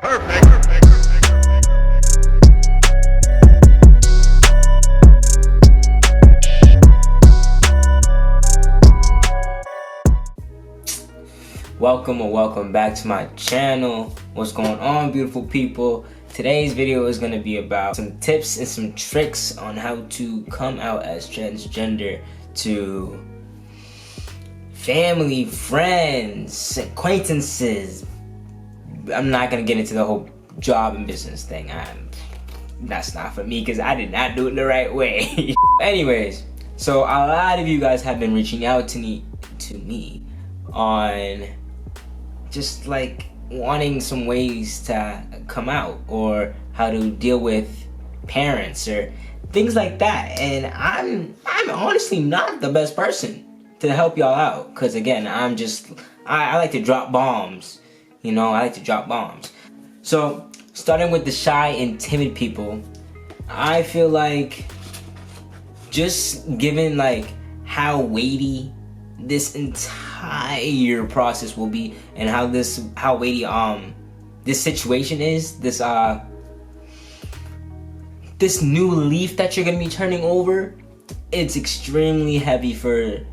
Welcome back to my channel. What's going on, beautiful people? Today's video is going to be about some tips and some tricks on how to come out as transgender to family, friends, acquaintances. I'm not going to get into the whole job and business thing. That's not for me because I did not do it the right way. Anyways, so a lot of you guys have been reaching out to me on just like wanting some ways to come out or how to deal with parents or things like that, and I'm honestly not the best person to help y'all out, because again, I like to drop bombs, you know. I like to drop bombs. So starting with the shy and timid people, I feel like just given like how weighty this entire process will be and how weighty this situation is, this new leaf that you're gonna be turning over, it's extremely heavy for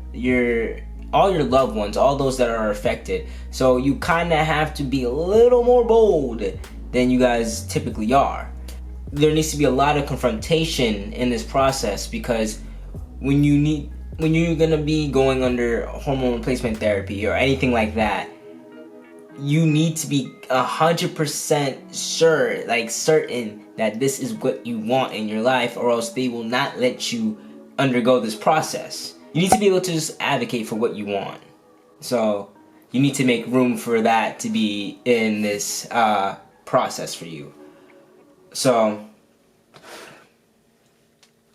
all your loved ones, all those that are affected. So you kind of have to be a little more bold than you guys typically are. There needs to be a lot of confrontation in this process, because when you're gonna be going under hormone replacement therapy or anything like that, you need to be 100% sure, like certain that this is what you want in your life, or else they will not let you undergo this process. You need to be able to just advocate for what you want. So you need to make room for that to be in this process for you. So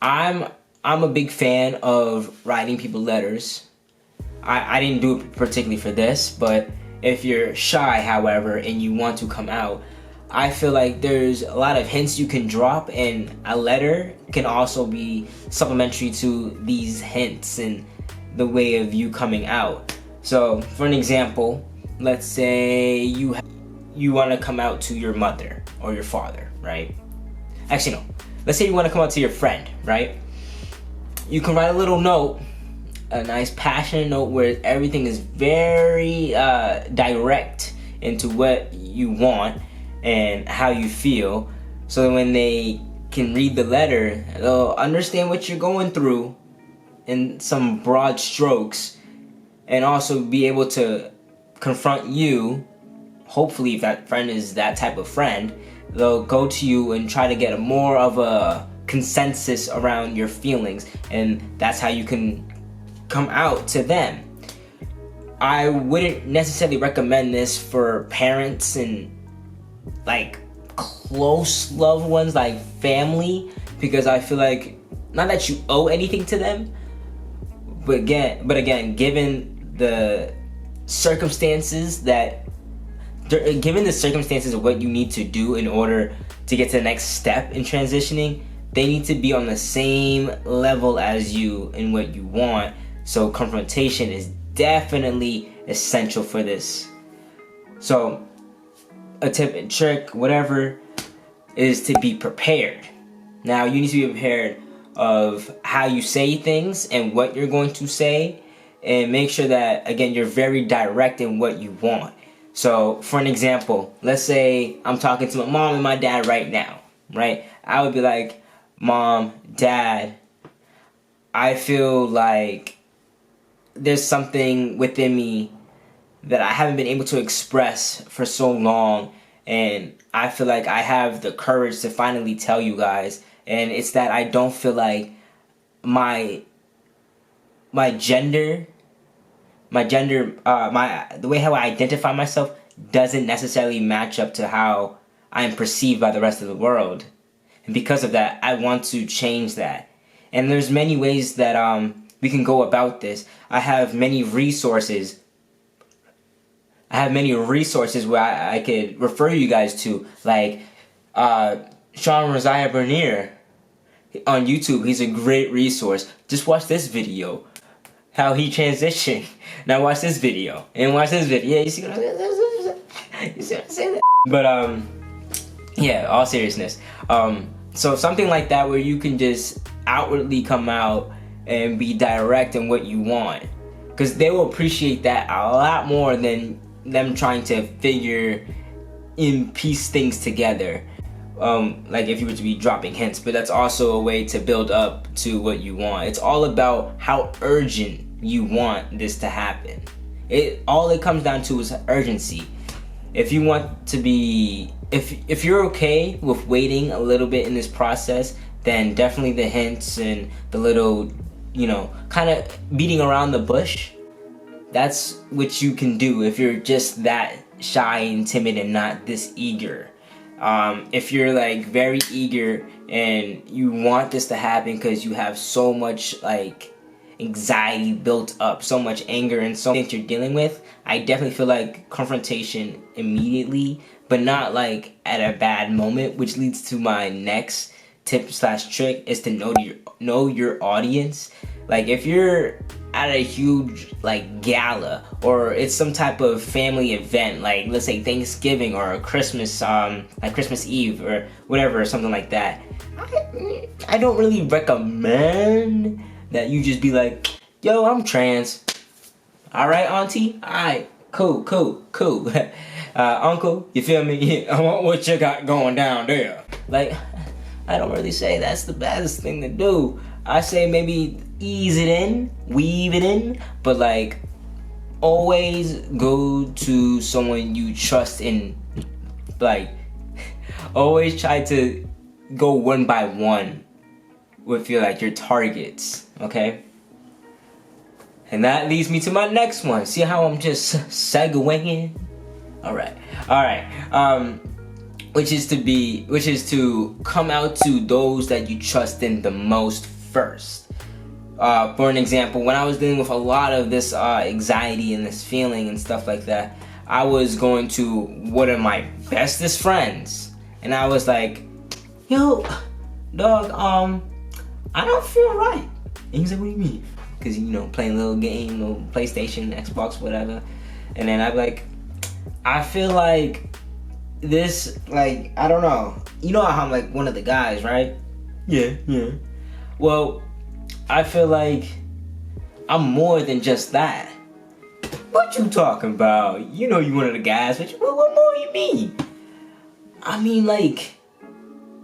I'm a big fan of writing people letters. I didn't do it particularly for this, but if you're shy, however, and you want to come out, I feel like there's a lot of hints you can drop, and a letter can also be supplementary to these hints and the way of you coming out. So, for an example, let's say you want to come out to your mother or your father, right? Actually, no. Let's say you want to come out to your friend, right? You can write a little note, a nice passionate note where everything is very direct into what you want and how you feel, so that when they can read the letter, they'll understand what you're going through in some broad strokes, and also be able to confront you. Hopefully, if that friend is that type of friend, they'll go to you and try to get more of a consensus around your feelings, and that's how you can come out to them. I wouldn't necessarily recommend this for parents and like close loved ones, like family, because I feel like, not that you owe anything to them, but again, given the circumstances of what you need to do in order to get to the next step in transitioning, they need to be on the same level as you in what you want. So confrontation is definitely essential for this. So a tip and trick, whatever, is to be prepared. Now you need to be prepared of how you say things and what you're going to say, and make sure that, again, you're very direct in what you want. So for an example, let's say I'm talking to my mom and my dad right now, right? I would be like, Mom, Dad, I feel like there's something within me that I haven't been able to express for so long, and I feel like I have the courage to finally tell you guys, and it's that I don't feel like the way how I identify myself doesn't necessarily match up to how I'm perceived by the rest of the world. And because of that, I want to change that. And there's many ways that we can go about this. I have many resources where I could refer you guys to, like Sean Rosiah Bernier on YouTube. He's a great resource. Just watch this video, how he transitioned. Now watch this video, and watch this video. Yeah, you see what I'm saying? You see what I'm saying? But Yeah, all seriousness. So something like that where you can just outwardly come out and be direct in what you want, because they will appreciate that a lot more than them trying to figure in piece things together. Like if you were to be dropping hints, but that's also a way to build up to what you want. It's all about how urgent you want this to happen. All it comes down to is urgency. If you want to be, if you're okay with waiting a little bit in this process, then definitely the hints and the little, kind of beating around the bush, that's what you can do if you're just that shy and timid and not this eager. If you're like very eager and you want this to happen because you have so much like anxiety built up, so much anger and so much you're dealing with, I definitely feel like confrontation immediately, but not like at a bad moment, which leads to my next tip / trick is to know your audience. Like if you're at a huge like gala or it's some type of family event, like let's say Thanksgiving or Christmas, like Christmas Eve or whatever, or something like that, I don't really recommend that you just be like, yo, I'm trans. All right, auntie? All right, cool. Uncle, you feel me? I want what you got going down there. Like, I don't really say that's the best thing to do. I say maybe ease it in, weave it in, but like, always go to someone you trust in. Like, always try to go one by one with your targets, okay? And that leads me to my next one. See how I'm just segueing? All right. Which is to come out to those that you trust in the most first. For an example, when I was dealing with a lot of this anxiety and this feeling and stuff like that, I was going to one of my bestest friends, and I was like, yo, dog, I don't feel right. And he's like, what do you mean? Because, playing a little game, little PlayStation, Xbox, whatever. And then I'm like, I feel like this, like, I don't know. You know how I'm like one of the guys, right? Yeah. Well, I feel like I'm more than just that. What you talking about? You know you one of the guys, but what more you mean? I mean, like,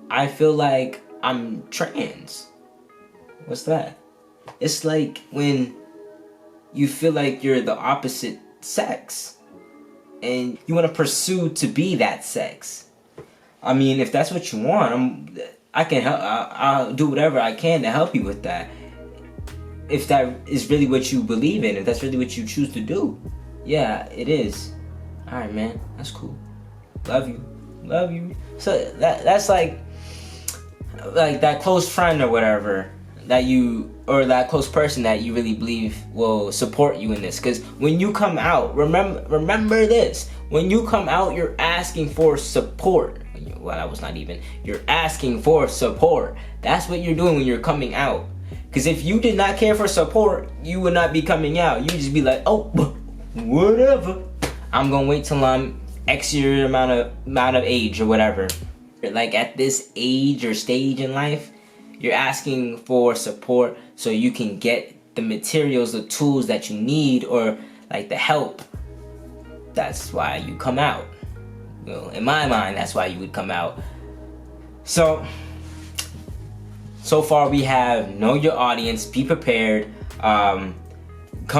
I feel like I'm trans. What's that? It's like when you feel like you're the opposite sex and you want to pursue to be that sex. I mean, if that's what you want, I can help. I'll do whatever I can to help you with that. If that is really what you believe in, if that's really what you choose to do, yeah, it is. All right, man, that's cool. Love you. So that's like that close friend or whatever or that close person that you really believe will support you in this. Because when you come out, remember this, when you come out, you're asking for support. Well, that was not even, you're asking for support. That's what you're doing when you're coming out. Because if you did not care for support, you would not be coming out. You'd just be like, oh, whatever. I'm gonna wait till I'm X year amount of age or whatever. Like at this age or stage in life, you're asking for support so you can get the materials, the tools that you need, or like the help. That's why you come out. Well, in my mind, that's why you would come out. So far we have know your audience, be prepared, come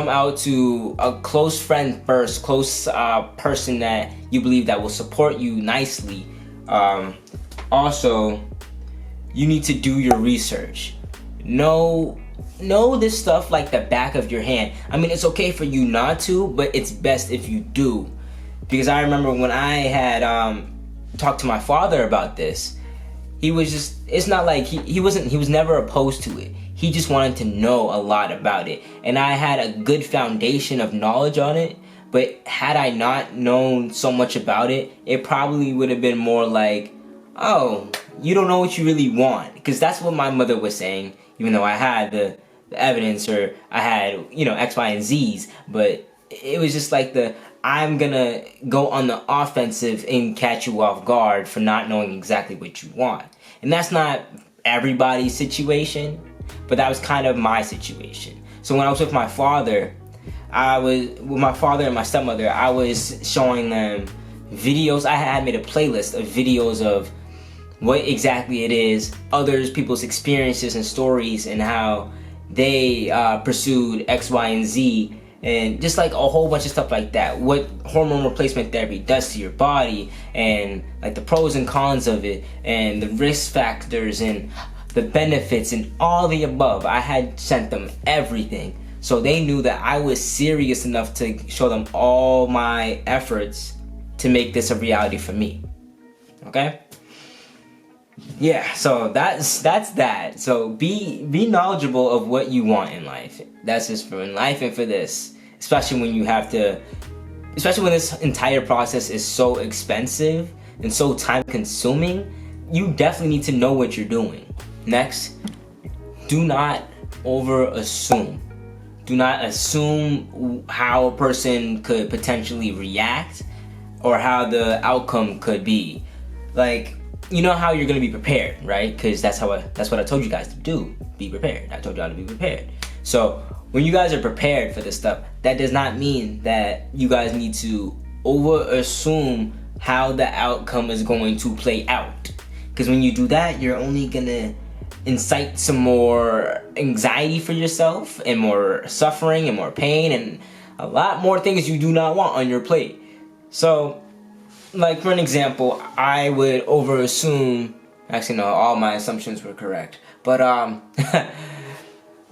out to a close friend first, close person that you believe that will support you nicely. Also, you need to do your research. Know this stuff like the back of your hand. I mean, it's okay for you not to, but it's best if you do. Because I remember when I had talked to my father about this, he was just, it's not like he was never opposed to it. He just wanted to know a lot about it. And I had a good foundation of knowledge on it, but had I not known so much about it, it probably would have been more like, oh, you don't know what you really want. Because that's what my mother was saying, even though I had the evidence, or I had, X, Y, and Z's. But it was just like I'm gonna go on the offensive and catch you off guard for not knowing exactly what you want. And that's not everybody's situation, but that was kind of my situation. So when I was with my father, and my stepmother, I was showing them videos. I had made a playlist of videos of what exactly it is, people's experiences and stories, and how they pursued X, Y, and Z, and just like a whole bunch of stuff like that. What hormone replacement therapy does to your body, and like the pros and cons of it, and the risk factors, and the benefits, and all the above. I had sent them everything, so they knew that I was serious enough to show them all my efforts to make this a reality for me. Okay? Yeah, so that's that. So be knowledgeable of what you want in life. That's just for in life and for this. Especially when this entire process is so expensive and so time consuming, you definitely need to know what you're doing. Next, do not over assume. Do not assume how a person could potentially react or how the outcome could be. Like, you know how you're gonna be prepared, right? Because that's what I told you guys to do. Be prepared. I told y'all to be prepared. So when you guys are prepared for this stuff, that does not mean that you guys need to over assume how the outcome is going to play out. Because when you do that, you're only gonna incite some more anxiety for yourself, and more suffering, and more pain, and a lot more things you do not want on your plate. So, like for an example, I would over assume, actually no, all my assumptions were correct, but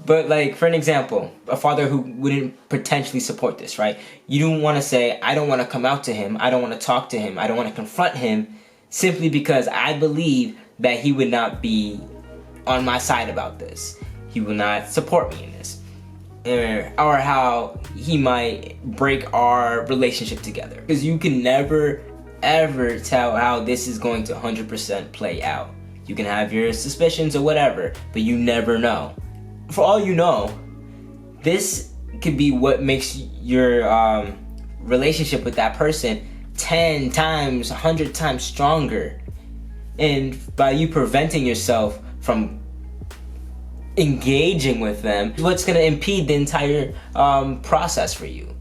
but like for an example, a father who wouldn't potentially support this, right? You don't want to say, I don't want to come out to him, I don't want to talk to him, I don't want to confront him, simply because I believe that he would not be on my side about this. He will not support me in this, or how he might break our relationship together. Because you can never ever tell how this is going to 100% play out. You can have your suspicions or whatever, but you never know. For all you know, this could be what makes your relationship with that person 10 times, 100 times stronger. And by you preventing yourself from engaging with them, what's going to impede the entire process for you.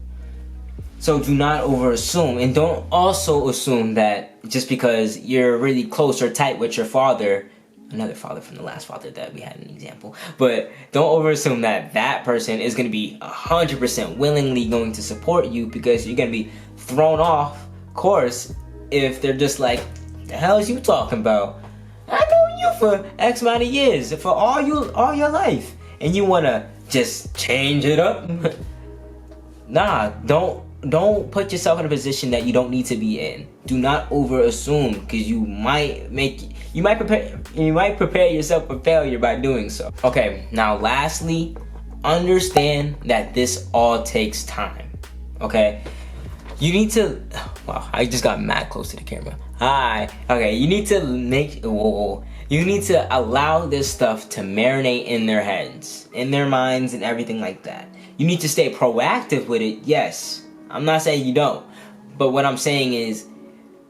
So do not over assume, and don't also assume that just because you're really close or tight with your father, another father from the last father that we had an example, but don't over assume that that person is going to be 100% willingly going to support you, because you're going to be thrown off course if they're just like, the hell is you talking about? I know you for X amount of years, for all your life, and you want to just change it up. Nah, don't put yourself in a position that you don't need to be in. Do not over assume, because you might prepare yourself for failure by doing so. Okay, now lastly, understand that this all takes time. Okay, you need to, wow, I just got mad close to the camera. Hi. Okay, you need to allow this stuff to marinate in their heads, in their minds, and everything like that. You need to stay proactive with it, yes. I'm not saying you don't, but what I'm saying is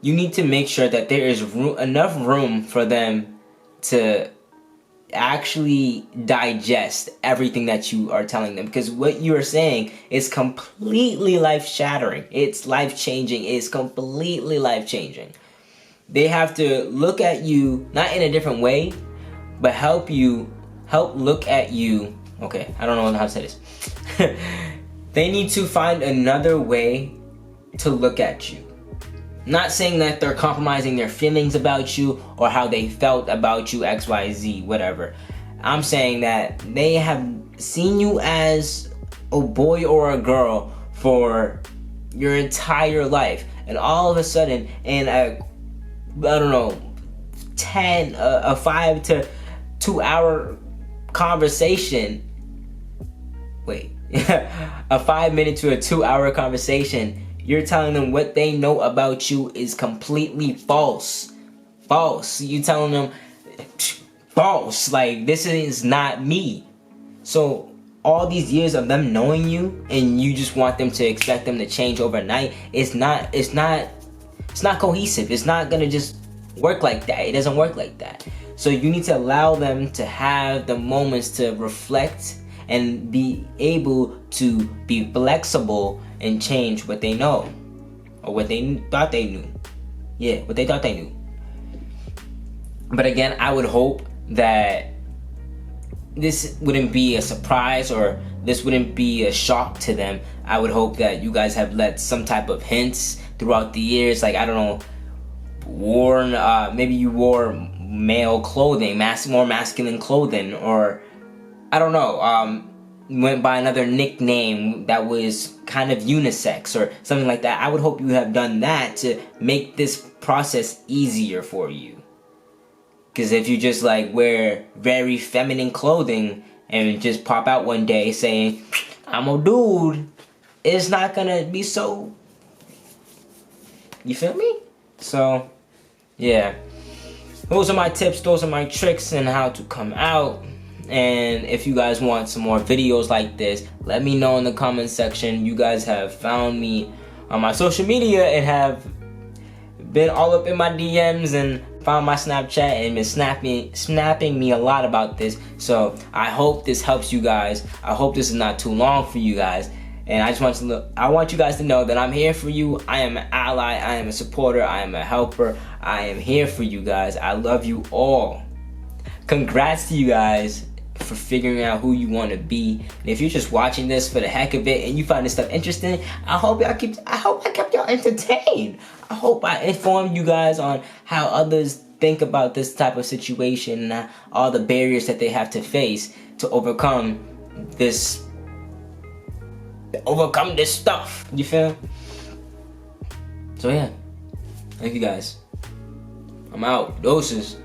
you need to make sure that there is enough room for them to actually digest everything that you are telling them, because what you are saying is completely life-shattering. It's life-changing. It's completely life-changing. They have to look at you, not in a different way, but help look at you. Okay, I don't know how to say this. They need to find another way to look at you. Not saying that they're compromising their feelings about you or how they felt about you, X, Y, Z, whatever. I'm saying that they have seen you as a boy or a girl for your entire life, and all of a sudden, in a 5 to 2 hour conversation, a 5 minute to a 2 hour conversation, you're telling them what they know about you is completely false. You telling them false, like, this is not me. So all these years of them knowing you, and you just want them to expect them to change overnight, it's not cohesive. It's not gonna just work like that. It doesn't work like that. So you need to allow them to have the moments to reflect and be able to be flexible and change what they know, or what they thought they knew. Yeah, what they thought they knew. But again, I would hope that this wouldn't be a surprise, or this wouldn't be a shock to them. I would hope that you guys have let some type of hints throughout the years, like, I don't know, worn, maybe you wore male clothing, more masculine clothing, or I don't know, went by another nickname that was kind of unisex or something like that. I would hope you have done that to make this process easier for you. Because if you just like wear very feminine clothing and just pop out one day saying, I'm a dude, it's not gonna be so, you feel me? So, yeah. Those are my tips, those are my tricks on how to come out. And if you guys want some more videos like this, let me know in the comment section. You guys have found me on my social media and have been all up in my DMs and found my Snapchat and been snapping me a lot about this. So I hope this helps you guys. I hope this is not too long for you guys. And I want you guys to know that I'm here for you. I am an ally. I am a supporter. I am a helper. I am here for you guys. I love you all. Congrats to you guys for figuring out who you want to be. And if you're just watching this for the heck of it and you find this stuff interesting, I hope I kept y'all entertained. I hope I informed you guys on how others think about this type of situation and all the barriers that they have to face to overcome this stuff. You feel? So yeah, thank you guys. I'm out. Doses.